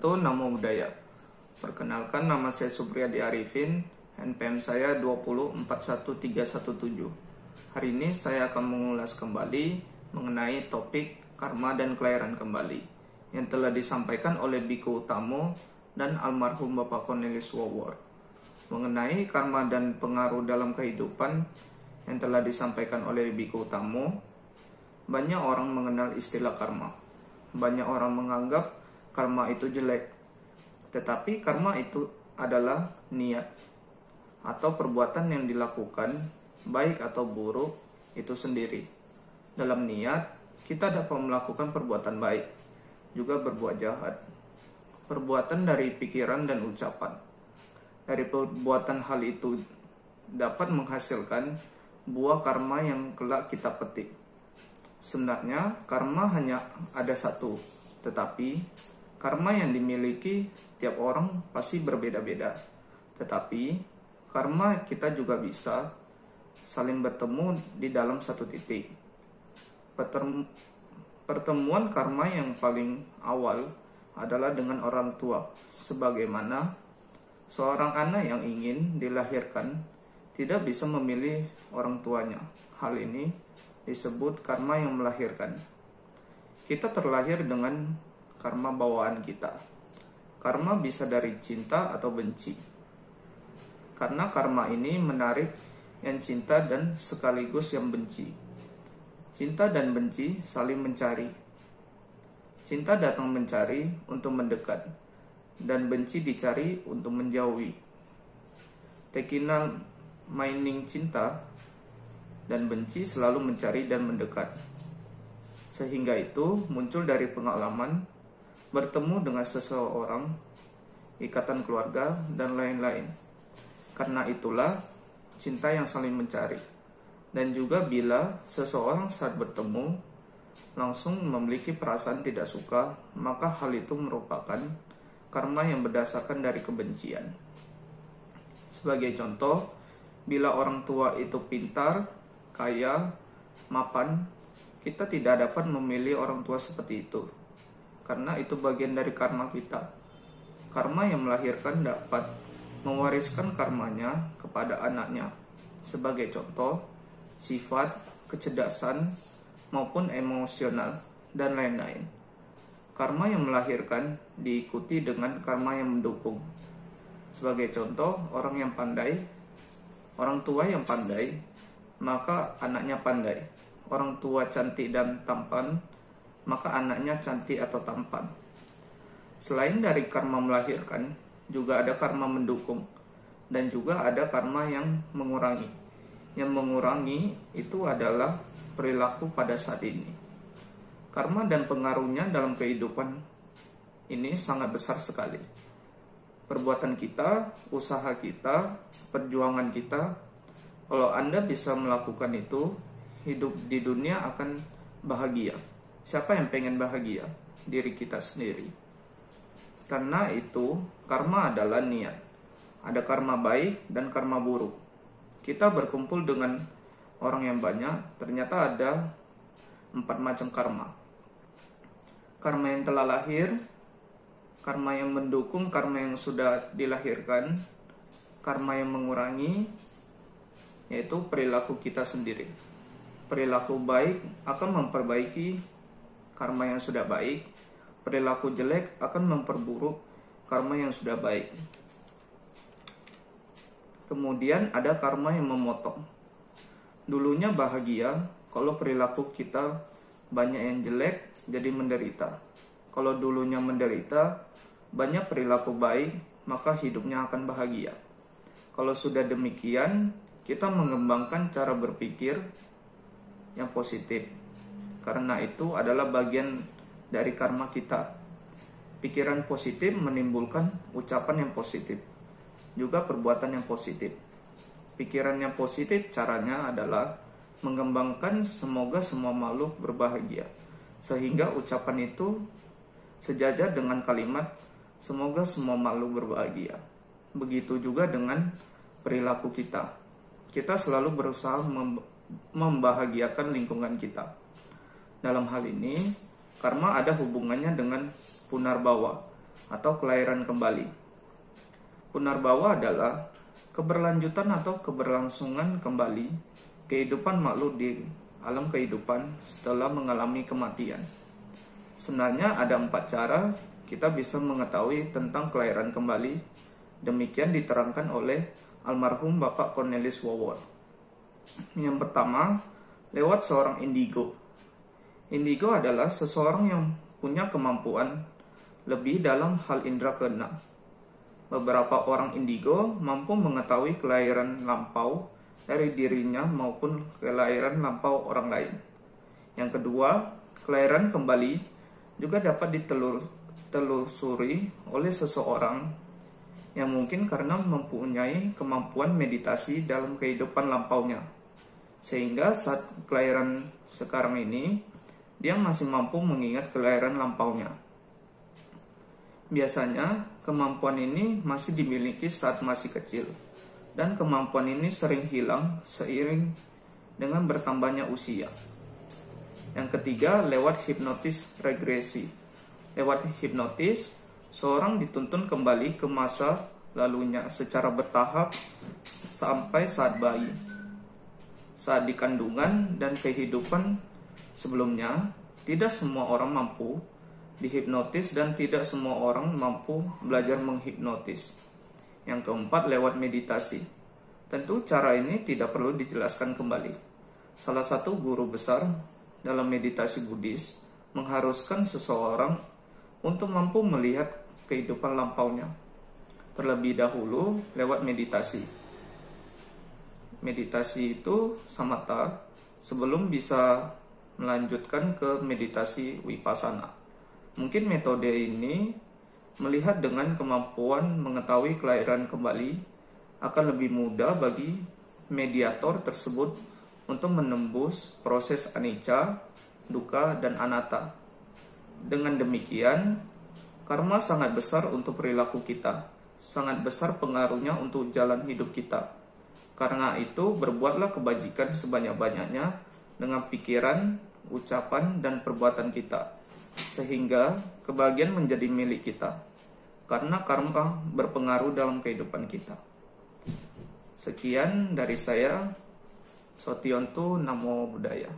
wabarakatuh. Namo Buddhaya. Perkenalkan, nama saya Supriyadi Arifin, NPM saya 2041317. Hari ini saya akan mengulas kembali mengenai topik karma dan kelahiran kembali yang telah disampaikan oleh Biku Utamo dan almarhum Bapak Cornelius Wawor. Mengenai karma dan pengaruh dalam kehidupan yang telah disampaikan oleh Biku Utamo, banyak orang mengenal istilah karma. Banyak orang menganggap karma itu jelek, tetapi karma itu adalah niat atau perbuatan yang dilakukan, baik atau buruk, itu sendiri. Dalam niat, kita dapat melakukan perbuatan baik, juga berbuat jahat. Perbuatan dari pikiran dan ucapan. Dari perbuatan hal itu dapat menghasilkan buah karma yang kelak kita petik. Sebenarnya karma hanya ada satu, tetapi karma yang dimiliki tiap orang pasti berbeda-beda. Tetapi karma kita juga bisa saling bertemu di dalam satu titik. Pertemuan karma yang paling awal adalah dengan orang tua, sebagaimana seorang anak yang ingin dilahirkan tidak bisa memilih orang tuanya. Hal ini disebut karma yang melahirkan. Kita terlahir dengan karma bawaan kita. Karma bisa dari cinta atau benci. Karena karma ini menarik yang cinta dan sekaligus yang benci. Cinta dan benci saling mencari. Cinta datang mencari untuk mendekat, dan benci dicari untuk menjauhi. Tekinal mining cinta dan benci selalu mencari dan mendekat. Sehingga itu muncul dari pengalaman bertemu dengan seseorang, ikatan keluarga, dan lain-lain. Karena itulah cinta yang saling mencari. Dan juga bila seseorang saat bertemu langsung memiliki perasaan tidak suka, maka hal itu merupakan karma yang berdasarkan dari kebencian. Sebagai contoh, bila orang tua itu pintar, kaya, mapan, kita tidak dapat memilih orang tua seperti itu, karena itu bagian dari karma kita. Karma yang melahirkan dapat mewariskan karmanya kepada anaknya. Sebagai contoh, sifat, kecerdasan, maupun emosional, dan lain-lain. Karma yang melahirkan diikuti dengan karma yang mendukung. Sebagai contoh, orang yang pandai, orang tua yang pandai, maka anaknya pandai. Orang tua cantik dan tampan, maka anaknya cantik atau tampan. Selain dari karma melahirkan, juga ada karma mendukung, dan juga ada karma yang mengurangi. Yang mengurangi itu adalah perilaku pada saat ini. Karma dan pengaruhnya dalam kehidupan ini sangat besar sekali. Perbuatan kita, usaha kita, perjuangan kita, kalau Anda bisa melakukan itu, hidup di dunia akan bahagia. Siapa yang pengen bahagia? Diri kita sendiri. Karena itu, karma adalah niat. Ada karma baik dan karma buruk. Kita berkumpul dengan orang yang banyak, ternyata ada 4 macam karma. Karma yang telah lahir, karma yang mendukung, karma yang sudah dilahirkan, karma yang mengurangi, yaitu perilaku kita sendiri. Perilaku baik akan memperbaiki karma yang sudah baik, perilaku jelek akan memperburuk karma yang sudah baik. Kemudian ada karma yang memotong. Dulunya bahagia, kalau perilaku kita banyak yang jelek, jadi menderita. Kalau dulunya menderita, banyak perilaku baik, maka hidupnya akan bahagia. Kalau sudah demikian, kita mengembangkan cara berpikir yang positif. Karena itu adalah bagian dari karma kita. Pikiran positif menimbulkan ucapan yang positif, juga perbuatan yang positif. Pikiran yang positif caranya adalah mengembangkan semoga semua makhluk berbahagia, sehingga ucapan itu sejajar dengan kalimat semoga semua makhluk berbahagia. Begitu juga dengan perilaku kita. Kita selalu berusaha membahagiakan lingkungan kita. Dalam hal ini, karma ada hubungannya dengan punarbawa. atau kelahiran kembali. Punarbawa adalah keberlanjutan atau keberlangsungan kembali kehidupan makhluk di alam kehidupan setelah mengalami kematian. Sebenarnya ada 4 cara kita bisa mengetahui tentang kelahiran kembali. Demikian diterangkan oleh almarhum Bapak Cornelis Wowo. Yang pertama, lewat seorang indigo. Indigo adalah seseorang yang punya kemampuan lebih dalam hal indera keenam. Beberapa orang indigo mampu mengetahui kelahiran lampau dari dirinya maupun kelahiran lampau orang lain. Yang kedua, kelahiran kembali juga dapat ditelusuri oleh seseorang yang mungkin karena mempunyai kemampuan meditasi dalam kehidupan lampaunya. Sehingga saat kelahiran sekarang ini, dia masih mampu mengingat kelahiran lampaunya. Biasanya, kemampuan ini masih dimiliki saat masih kecil, dan kemampuan ini sering hilang seiring dengan bertambahnya usia. Yang ketiga, lewat hipnotis regresi. Lewat hipnotis, seorang dituntun kembali ke masa lalunya secara bertahap sampai saat bayi, saat di kandungan dan kehidupan sebelumnya. Tidak semua orang mampu dihipnotis dan tidak semua orang mampu belajar menghipnotis. Yang keempat, lewat meditasi. Tentu cara ini tidak perlu dijelaskan kembali. Salah satu guru besar dalam meditasi Buddhis mengharuskan seseorang untuk mampu melihat kehidupan lampaunya terlebih dahulu lewat meditasi. Meditasi itu samatha sebelum bisa melanjutkan ke meditasi vipassana. Mungkin metode ini melihat dengan kemampuan mengetahui kelahiran kembali akan lebih mudah bagi mediator tersebut untuk menembus proses anicca, dukkha, dan anatta. Dengan demikian, karma sangat besar untuk perilaku kita, sangat besar pengaruhnya untuk jalan hidup kita. Karena itu, berbuatlah kebajikan sebanyak-banyaknya dengan pikiran, ucapan, dan perbuatan kita, sehingga kebahagiaan menjadi milik kita, karena karma berpengaruh dalam kehidupan kita. Sekian dari saya, Sotiontu, Namo Buddhaya.